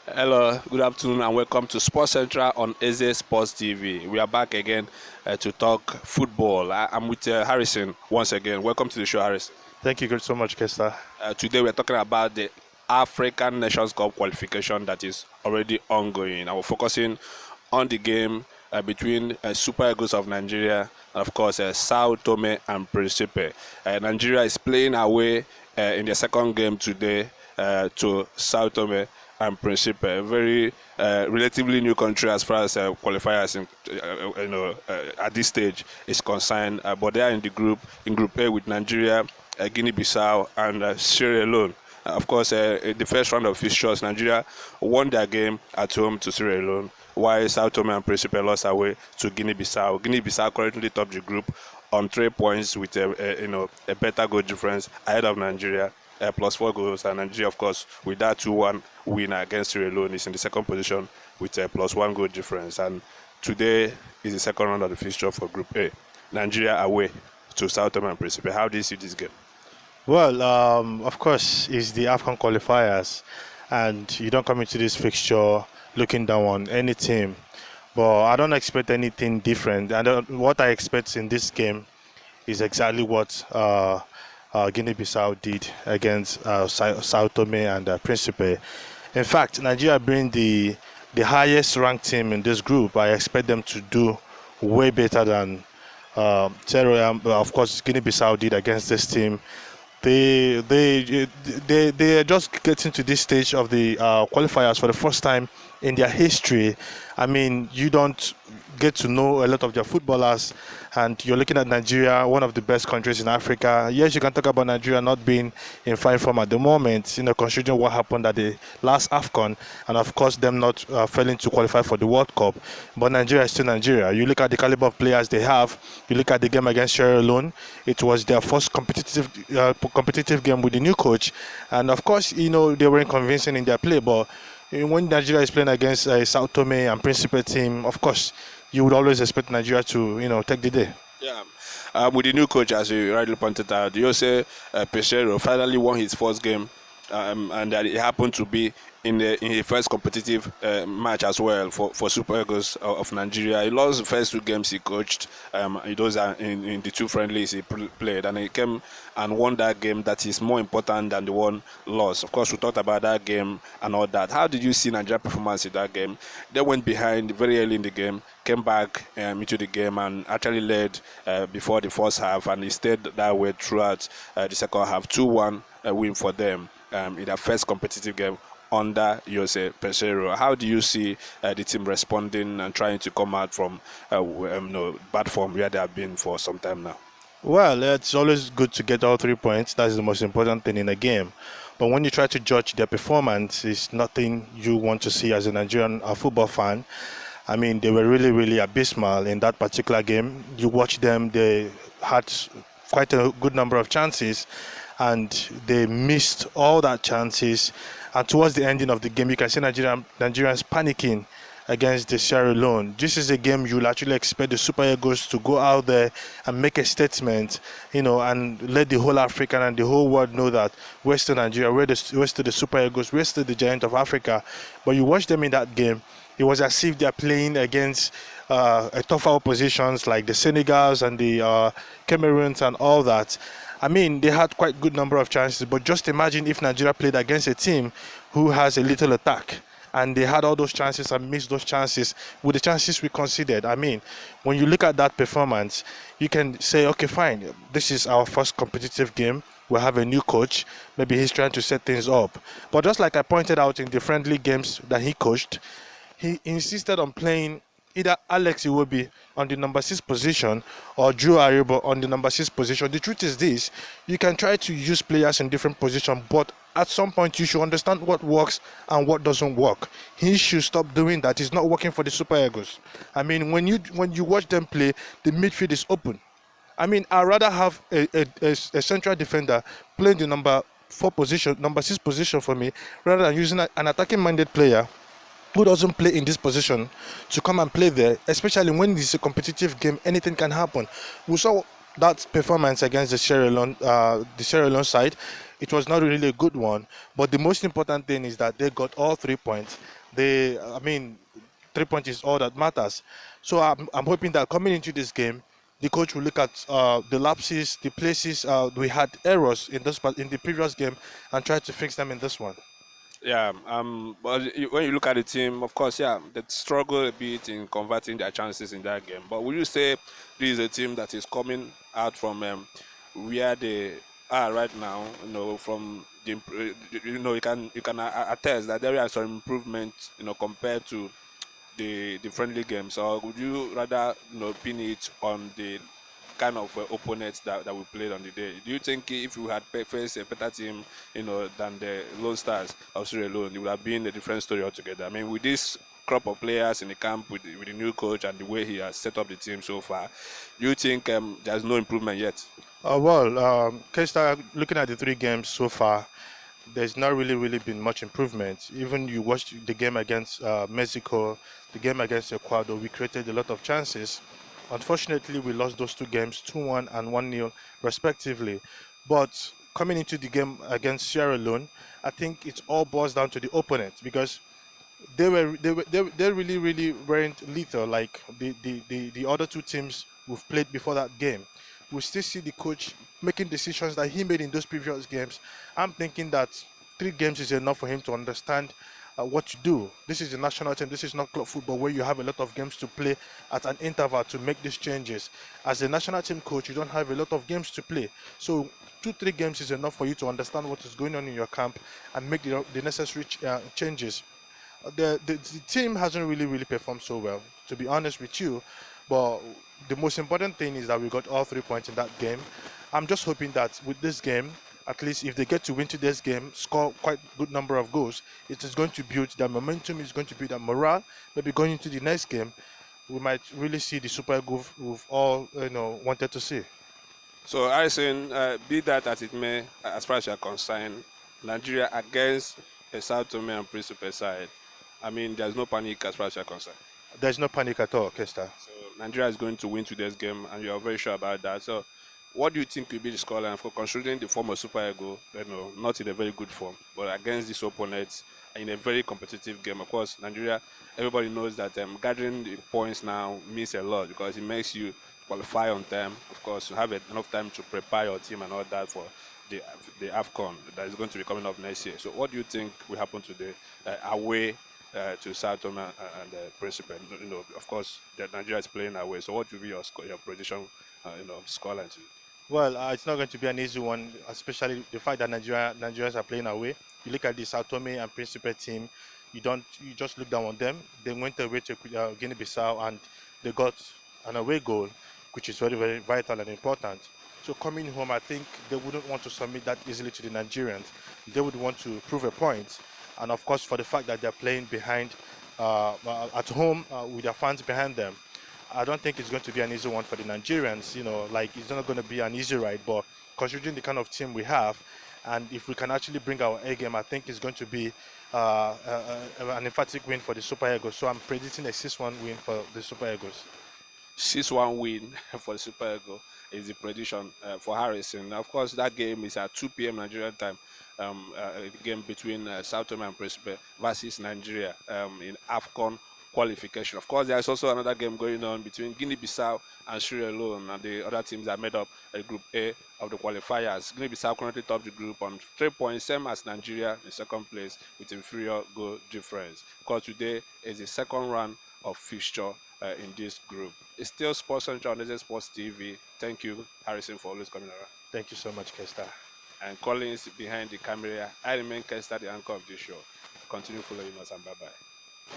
Hello, good afternoon, and welcome to Sports Central on EzeSportsTV. We are back again to talk football. I'm with Harrison once again. Welcome to the show, Harris. Thank you so much, Kesta. Today we're talking about the African Nations Cup qualification that is already ongoing. And we're focusing on the game between Super Eagles of Nigeria and, of course, Sao Tome and Principe. Nigeria is playing away in their second game today to Sao Tome and Principe, a very relatively new country as far as qualifiers at this stage is concerned. But they are in Group A with Nigeria, Guinea-Bissau, and Sierra Leone. Of course, in the first round of fixtures, Nigeria won their game at home to Sierra Leone, while Sao Tome and Principe lost away to Guinea-Bissau. Guinea-Bissau currently top the group on 3 points with a better goal difference ahead of Nigeria. Plus 4 goals, and Nigeria, of course, with that 2-1 win against Sierra Leone, is in the second position with a plus 1 goal difference. And today is the second round of the fixture for Group A. Nigeria away to Sao Tome and Principe. How do you see this game? Well, of course, it's the AFCON qualifiers, and you don't come into this fixture looking down on any team. But I don't expect anything different. And what I expect in this game is exactly what Guinea-Bissau did against Sao Tome and Principe. In fact, Nigeria being the highest ranked team in this group, I expect them to do way better than of course, Guinea-Bissau did against this team. They are just getting to this stage of the qualifiers for the first time in their history. I mean, you don't get to know a lot of their footballers, and you're looking at Nigeria, one of the best countries in Africa. Yes, you can talk about Nigeria not being in fine form at the moment, considering what happened at the last AFCON, and of course them not failing to qualify for the World Cup. But Nigeria is still Nigeria. You look at the caliber of players they have. You look at the game against Sierra Leone. It was their first competitive game with the new coach, and of course, they weren't convincing in their play. But when Nigeria is playing against a Sao Tome and Principe team, of course, you would always expect Nigeria to take the day. Yeah. With the new coach, as you rightly pointed out, Jose Peseiro finally won his first game, and that it happened to be in the first competitive match as well for Super Eagles of Nigeria. He lost the first 2 games he coached. Those are in the 2 friendlies he played, and he came and won that game that is more important than the one lost. Of course, we talked about that game and all that. How did you see Nigeria performance in that game? They went behind very early in the game, came back into the game, and actually led before the first half, and he stayed that way throughout the second half. 2-1 win for them in their first competitive game under Jose Peseiro. How do you see the team responding and trying to come out from bad form where they have been for some time now? Well, it's always good to get all 3 points. That's the most important thing in a game. But when you try to judge their performance, it's nothing you want to see as a Nigerian football fan. I mean, they were really, really abysmal in that particular game. You watch them, they had quite a good number of chances, and they missed all that chances. And towards the ending of the game, you can see Nigerians panicking against the Sierra Leone. This is a game you'll actually expect the Super Eagles to go out there and make a statement, and let the whole African and the whole world know that we're still Nigeria, we're still the Super Eagles, we're still the giant of Africa. But you watch them in that game, it was as if they're playing against tougher oppositions like the Senegals and the Cameroons and all that. I mean, they had quite a good number of chances, but just imagine if Nigeria played against a team who has a little attack, and they had all those chances and missed those chances with the chances we considered. I mean, when you look at that performance, you can say, okay, fine, this is our first competitive game. We have a new coach. Maybe he's trying to set things up. But just like I pointed out in the friendly games that he coached, he insisted on playing either Alex Iwobi on the number 6 position or Drew Aribo on the number 6 position. The truth is this: you can try to use players in different positions, but at some point you should understand what works and what doesn't work. He should stop doing that. It's not working for the Super Eagles. I mean, when you watch them play, the midfield is open. I mean, I'd rather have a central defender playing the number 6 position for me, rather than using an attacking-minded player who doesn't play in this position to come and play there, especially when it's a competitive game. Anything can happen. We saw that performance against the Sierra Leone side, it was not really a good one. But the most important thing is that they got all 3 points. I mean, 3 points is all that matters. So I'm hoping that coming into this game, the coach will look at the lapses, the places we had errors in the previous game, and try to fix them in this one. Yeah, but when you look at the team, of course, yeah, they struggle a bit in converting their chances in that game. But would you say this is a team that is coming out from where they are right now? From you can attest that there are some improvement, compared to the friendly games, or would you rather pin it on the kind of opponents that we played on the day? Do you think if we had faced a better team, than the Lone Stars of Sierra Leone, it would have been a different story altogether? I mean, with this crop of players in the camp, with the new coach and the way he has set up the team so far, do you think there's no improvement yet? K-Star, looking at the 3 games so far, there's not really been much improvement. Even you watched the game against Mexico, the game against Ecuador, we created a lot of chances. Unfortunately, we lost those 2 games, 2-1 and 1-0 respectively. But coming into the game against Sierra Leone, I think it all boils down to the opponent because they really weren't lethal like the other 2 teams we've played before that game. We still see the coach making decisions that he made in those previous games. I'm thinking that 3 games is enough for him to understand what to do. This is the national team. This is not club football where you have a lot of games to play at an interval to make these changes. As a national team coach, you don't have a lot of games to play. So 2, 3 games is enough for you to understand what is going on in your camp and make the necessary changes. The team hasn't really performed so well, to be honest with you. But the most important thing is that we got all 3 points in that game. I'm just hoping that with this game, at least if they get to win today's game, score quite good number of goals, it is going to build that momentum, is going to build that morale. Maybe going into the next game, we might really see the super goal we've all wanted to see. So, Harrison, be that as it may, as far as you are concerned, Nigeria against a South Tome and Principe side, I mean, there's no panic as far as you are concerned. There's no panic at all, Kesta. So Nigeria is going to win today's game, and you are very sure about that. So, what do you think will be the scoreline for considering the form of Super Eagle? Not in a very good form, but against these opponents in a very competitive game. Of course, Nigeria. Everybody knows that gathering the points now means a lot because it makes you qualify on time. Of course, you have enough time to prepare your team and all that for the the AFCON that is going to be coming up next year. So, what do you think will happen today away to South Tome and Principe? Of course, Nigeria is playing away. So, what will be your prediction? Scoreline today? Well, it's not going to be an easy one, especially the fact that Nigerians are playing away. You look at the Sao Tome and Principe team, you just look down on them. They went away to Guinea-Bissau and they got an away goal, which is very vital and important. So coming home, I think they wouldn't want to submit that easily to the Nigerians. They would want to prove a point, and of course, for the fact that they're playing behind at home with their fans behind them. I don't think it's going to be an easy one for the Nigerians. Like it's not going to be an easy ride. But considering the kind of team we have, and if we can actually bring our A game, I think it's going to be an emphatic win for the Super Eagles. So I'm predicting a 6-1 win for the Super Eagles. 6-1 win for the Super Eagles is the prediction for Harrison. Of course, that game is at 2 p.m. Nigerian time. A game between South Tome and Principe versus Nigeria in AFCON qualification. Of course, there is also another game going on between Guinea-Bissau and Sierra Leone, and the other teams that made up Group A of the qualifiers. Guinea-Bissau currently top the group on 3 points, same as Nigeria in second place with inferior goal difference. Of course, today is the second round of fixture in this group. It's still Sports Central on EzeSportsTV. Thank you, Harrison, for always coming around. Thank you so much, Kesta. And Collins behind the camera. I remain Kester, the anchor of this show. Continue following us, and bye bye.